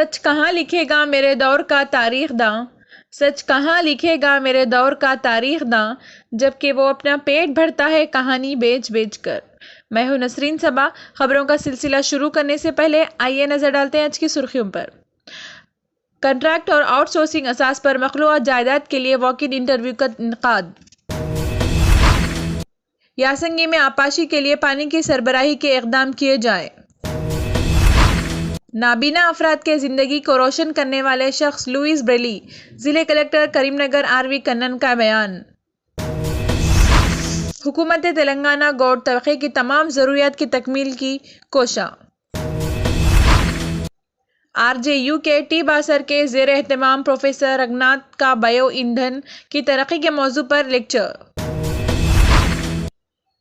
سچ کہاں لکھے گا میرے دور کا تاریخ داں، سچ کہاں لکھے گا میرے دور کا تاریخ داں، جبکہ وہ اپنا پیٹ بھرتا ہے کہانی بیچ بیچ کر۔ میں ہوں نسرین صبا۔ خبروں کا سلسلہ شروع کرنے سے پہلے آئیے نظر ڈالتے ہیں آج کی سرخیوں پر۔ کنٹریکٹ اور آؤٹ سورسنگ اساس پر مخلوع جائیداد کے لیے واک ان انٹرویو کا انعقاد۔ یاسنگی میں آبپاشی کے لیے پانی کی سربراہی کے اقدام کیے جائیں۔ نابینا افراد کے زندگی کو روشن کرنے والے شخص لوئس بریلی، ضلع collector Karimnagar R V Kannan کا بیان۔ حکومت تلنگانہ گوٹ طبقے کی تمام ضروریات کی تکمیل کی کوشاں۔ آر جے یو کے ٹی باسر کے زیر اہتمام پروفیسر رگناتھ کا بائیو ایندھن کی ترقی کے موضوع پر لیکچر۔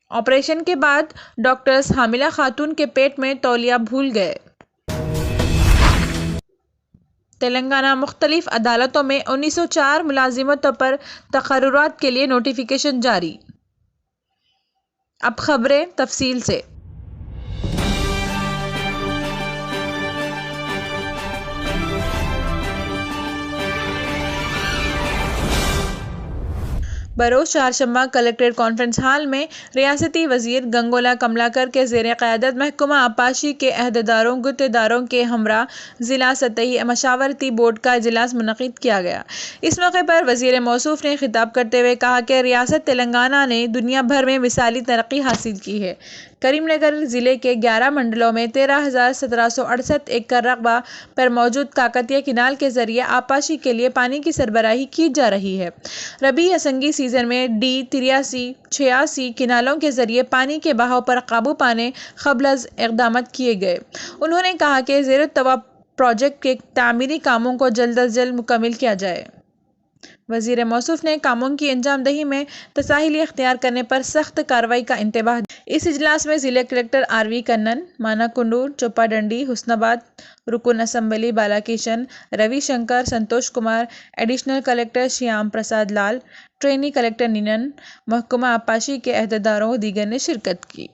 آپریشن کے بعد ڈاکٹرز حاملہ خاتون کے پیٹ میں تولیہ بھول گئے۔ تلنگانہ مختلف عدالتوں میں 1904 ملازمتوں پر تقررات کے لیے نوٹیفکیشن جاری۔ اب خبریں تفصیل سے۔ بروز چہارشنبہ کلکٹریٹ کانفرنس ہال میں ریاستی وزیر گنگولا کملاکر کے زیر قیادت محکمہ آبپاشی کے عہدیداروں گتےداروں کے ہمراہ ضلع سطحی مشاورتی بورڈ کا اجلاس منعقد کیا گیا۔ اس موقع پر وزیر موصوف نے خطاب کرتے ہوئے کہا کہ ریاست تلنگانہ نے دنیا بھر میں مثالی ترقی حاصل کی ہے۔ کریم نگر ضلع کے 11 منڈلوں میں 13,1768 ایکڑ رقبہ پر موجود کاکتیہ کینال کے ذریعے آبپاشی کے لیے پانی کی سربراہی کی جا رہی ہے۔ ربیع یاسنگی سیزن میں ڈی 83-86 کینالوں کے ذریعے پانی کے بہاؤ پر قابو پانے قبل از اقدامات کیے گئے۔ انہوں نے کہا کہ زیر التواء پروجیکٹ کے تعمیری کاموں کو جلد از جلد مکمل کیا جائے۔ وزیر موصوف نے کاموں کی انجام دہی میں تساہلی اختیار کرنے پر سخت کارروائی کا انتباہ دیا۔ اس اجلاس میں ضلع کلکٹر آر وی کنن، مانا کنڈور، چوپا ڈنڈی، حسن آباد رکن اسمبلی بالا کرشن، روی شنکر، سنتوش کمار، ایڈیشنل کلکٹر شیام پرساد لال، ٹرینی کلکٹر نینن، محکمہ آبپاشی کے عہدیداروں و دیگر نے شرکت کی۔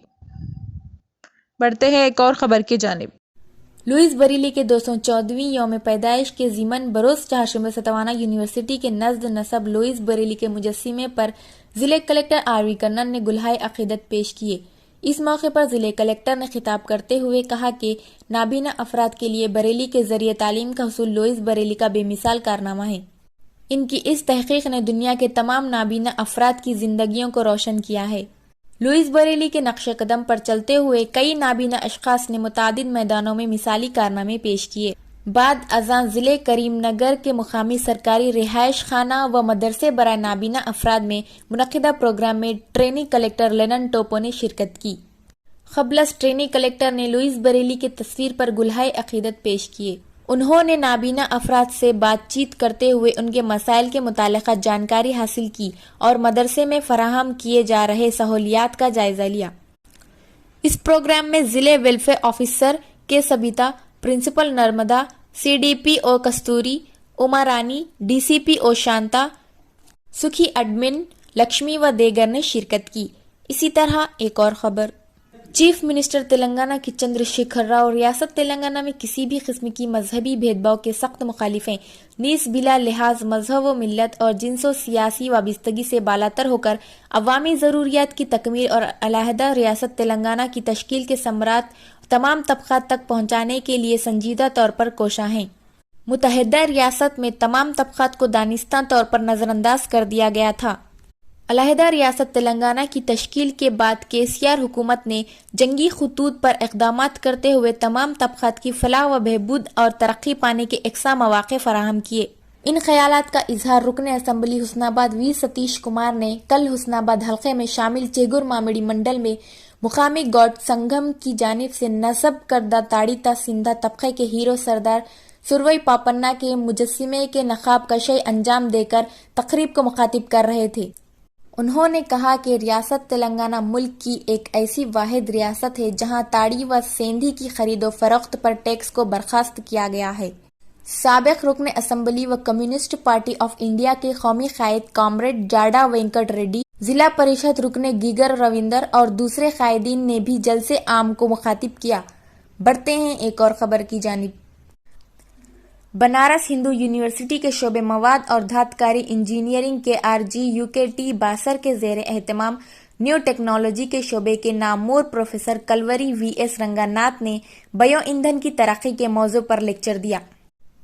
بڑھتے ہیں ایک اور خبر کی جانب۔ لوئس بریلی کے 214ویں یوم پیدائش کے ضمن بروز چہارشنبہ ستوانہ یونیورسٹی کے نزد نصب لوئس بریلی کے مجسمے پر ضلع کلکٹر آر وی کنن نے گلہائے عقیدت پیش کیے۔ اس موقع پر ضلع کلکٹر نے خطاب کرتے ہوئے کہا کہ نابینا افراد کے لیے بریلی کے ذریعے تعلیم کا حصول لوئس بریلی کا بے مثال کارنامہ ہے۔ ان کی اس تحقیق نے دنیا کے تمام نابینا افراد کی زندگیوں کو روشن کیا ہے۔ لوئس بریلی کے نقش قدم پر چلتے ہوئے کئی نابینا اشخاص نے متعدد میدانوں میں مثالی کارنامے پیش کیے۔ بعد ازاں ضلع کریم نگر کے مقامی سرکاری رہائش خانہ و مدرسے برائے نابینا افراد میں منعقدہ پروگرام میں ٹرینی کلکٹر لینن ٹوپو نے شرکت کی۔ قبل از ٹرینی کلکٹر نے لوئس بریلی کی تصویر پر گلہائے عقیدت پیش کیے۔ انہوں نے نابینا افراد سے بات چیت کرتے ہوئے ان کے مسائل کے متعلقہ جانکاری حاصل کی اور مدرسے میں فراہم کیے جا رہے سہولیات کا جائزہ لیا۔ اس پروگرام میں ضلع ویلفیئر آفیسر کے Sabitha, principal Narmada, C D P O Kasturi, Uma Rani, D C P O Shanta, Sakhi admin Lakshmi و دیگر نے شرکت کی۔ اسی طرح ایک اور خبر۔ چیف منسٹر تلنگانہ کی چندر شیکھر راؤ ریاست تلنگانہ میں کسی بھی قسم کی مذہبی بھید بھاؤ کے سخت مخالف ہیں، نیز بلا لحاظ مذہب و ملت اور جنس و سیاسی وابستگی سے بالاتر ہو کر عوامی ضروریات کی تکمیل اور علیحدہ ریاست تلنگانہ کی تشکیل کے ثمرات تمام طبقات تک پہنچانے کے لیے سنجیدہ طور پر کوشاں ہیں۔ متحدہ ریاست میں تمام طبقات کو دانستہ طور پر نظر انداز کر دیا گیا تھا۔ علیحدہ ریاست تلنگانہ کی تشکیل کے بعد KCR حکومت نے جنگی خطوط پر اقدامات کرتے ہوئے تمام طبقات کی فلاح و بہبود اور ترقی پانے کے یکساں مواقع فراہم کیے۔ ان خیالات کا اظہار رکن اسمبلی حسن آباد وی ستیش کمار نے کل حسن آباد حلقے میں شامل چیگور مامڑی منڈل میں مقامی گوٹ سنگم کی جانب سے نصب کردہ تاڑیتا سندھا طبقے کے ہیرو سردار سروئی پاپنا کے مجسمے کے نقاب کشی انجام دے کر تقریب کو مخاطب کر رہے تھے۔ انہوں نے کہا کہ ریاست تلنگانہ ملک کی ایک ایسی واحد ریاست ہے جہاں تاڑی و سیندھی کی خرید و فروخت پر ٹیکس کو برخاست کیا گیا ہے۔ سابق رکن اسمبلی و کمیونسٹ پارٹی آف انڈیا کے قومی قائد کامریڈ جاڈا وینکٹ ریڈی، ضلع پریشد رکن گیگر رویندر اور دوسرے قائدین نے بھی جلسے عام کو مخاطب کیا۔ بڑھتے ہیں ایک اور خبر کی جانب۔ بنارس ہندو یونیورسٹی کے شعبہ مواد اور دھات کاری انجینئرنگ کے RGUKT باسر کے زیر اہتمام نیو ٹیکنالوجی کے شعبے کے نامور پروفیسر کلوری VS رنگاناتھ نے بایو ایندھن کی ترقی کے موضوع پر لیکچر دیا۔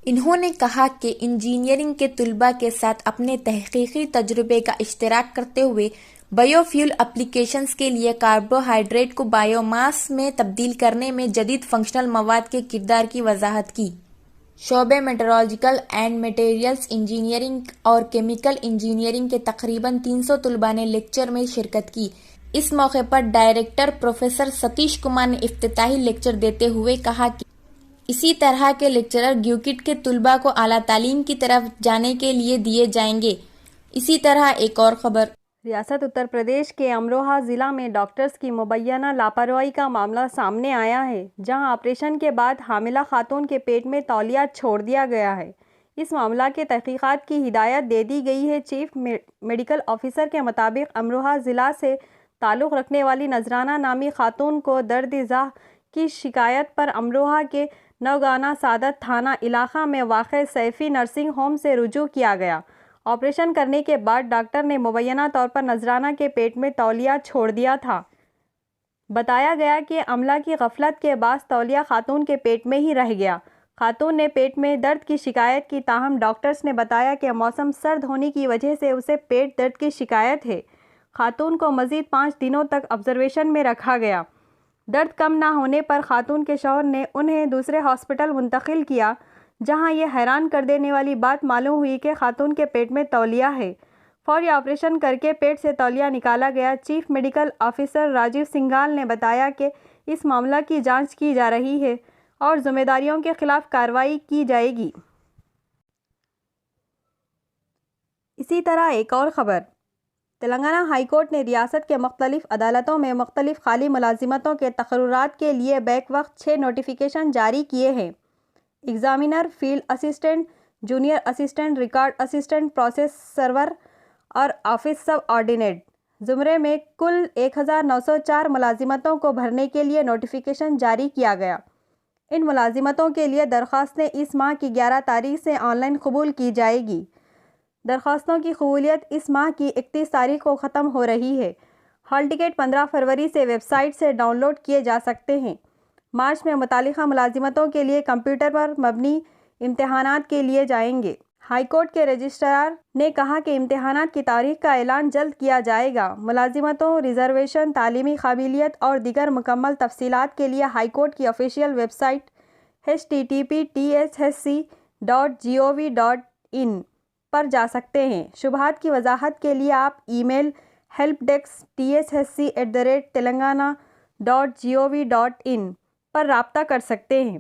انہوں نے کہا کہ انجینئرنگ کے طلباء کے ساتھ اپنے تحقیقی تجربے کا اشتراک کرتے ہوئے بایو فیول اپلیکیشنز کے لیے کاربوہائیڈریٹ کو بایو ماس میں تبدیل کرنے میں جدید فنکشنل مواد کے کردار کی وضاحت کی۔ شعبہ میٹرولوجیکل اینڈ میٹیریلز انجینئرنگ اور کیمیکل انجینئرنگ کے تقریباً 300 طلباء نے لیکچر میں شرکت کی۔ اس موقع پر ڈائریکٹر پروفیسر ستیش کمار نے افتتاحی لیکچر دیتے ہوئے کہا کہ اسی طرح کے لیکچرر گیوکٹ کے طلباء کو اعلیٰ تعلیم کی طرف جانے کے لیے دیے جائیں گے۔ اسی طرح ایک اور خبر، ریاست اتر پردیش کے امروہہ ضلع میں ڈاکٹرز کی مبینہ لاپرواہی کا معاملہ سامنے آیا ہے، جہاں آپریشن کے بعد حاملہ خاتون کے پیٹ میں تولیہ چھوڑ دیا گیا ہے۔ اس معاملہ کے تحقیقات کی ہدایت دے دی گئی ہے۔ چیف میڈیکل آفیسر کے مطابق امروہہ ضلع سے تعلق رکھنے والی نذرانہ نامی خاتون کو درد ذہ کی شکایت پر امروہہ کے نوگانا سعادت تھانہ علاقہ میں واقع سیفی نرسنگ ہوم سے رجوع کیا گیا۔ آپریشن کرنے کے بعد ڈاکٹر نے مبینہ طور پر نذرانہ کے پیٹ میں تولیہ چھوڑ دیا تھا۔ بتایا گیا کہ عملہ کی غفلت کے باعث تولیہ خاتون کے پیٹ میں ہی رہ گیا۔ خاتون نے پیٹ میں درد کی شکایت کی، تاہم ڈاکٹرز نے بتایا کہ موسم سرد ہونے کی وجہ سے اسے پیٹ درد کی شکایت ہے۔ خاتون کو مزید 5 دنوں تک آبزرویشن میں رکھا گیا۔ درد کم نہ ہونے پر خاتون کے شوہر نے انہیں دوسرے ہاسپٹل منتقل کیا، جہاں یہ حیران کر دینے والی بات معلوم ہوئی کہ خاتون کے پیٹ میں تولیہ ہے۔ فوری آپریشن کر کے پیٹ سے تولیہ نکالا گیا۔ چیف میڈیکل آفیسر راجیو سنگھال نے بتایا کہ اس معاملہ کی جانچ کی جا رہی ہے اور ذمہ داروں کے خلاف کارروائی کی جائے گی۔ اسی طرح ایک اور خبر، تلنگانہ ہائی کورٹ نے ریاست کے مختلف عدالتوں میں مختلف خالی ملازمتوں کے تقررات کے لیے بیک وقت 6 نوٹیفیکیشن جاری کیے ہیں۔ Examiner, field assistant, junior assistant, record assistant, process server اور آفس سب آرڈینیٹ زمرے میں کل 1904 ملازمتوں کو بھرنے کے لیے نوٹیفیکیشن جاری کیا گیا۔ ان ملازمتوں کے لیے درخواستیں اس ماہ کی 11 تاریخ سے آن لائن قبول کی جائے گی۔ درخواستوں کی قبولیت اس ماہ کی 31 تاریخ کو ختم ہو رہی ہے۔ ہال ٹکٹ 15 فروری سے ویب سائٹ سے ڈاؤن لوڈ کیے جا سکتے ہیں۔ مارچ میں متعلقہ ملازمتوں کے لیے کمپیوٹر پر مبنی امتحانات کے لیے جائیں گے۔ ہائی کورٹ کے رجسٹرار نے کہا کہ امتحانات کی تاریخ کا اعلان جلد کیا جائے گا۔ ملازمتوں، ریزرویشن، تعلیمی قابلیت اور دیگر مکمل تفصیلات کے لیے ہائی کورٹ کی آفیشیل ویب سائٹ http://tshc.gov.in پر جا سکتے ہیں۔ شبہات کی وضاحت کے لیے آپ ای میل helpdesk@telangana.gov.in پر رابطہ کر سکتے ہیں۔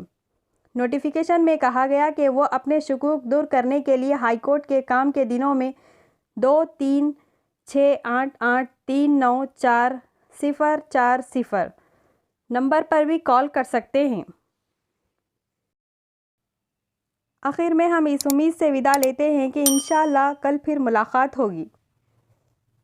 نوٹیفیکیشن میں کہا گیا کہ وہ اپنے شکوک دور کرنے کے لیے ہائی کورٹ کے کام کے دنوں میں 2368839440 نمبر پر بھی کال کر سکتے ہیں۔ آخر میں ہم اس امید سے وداع لیتے ہیں کہ انشاءاللہ کل پھر ملاقات ہوگی۔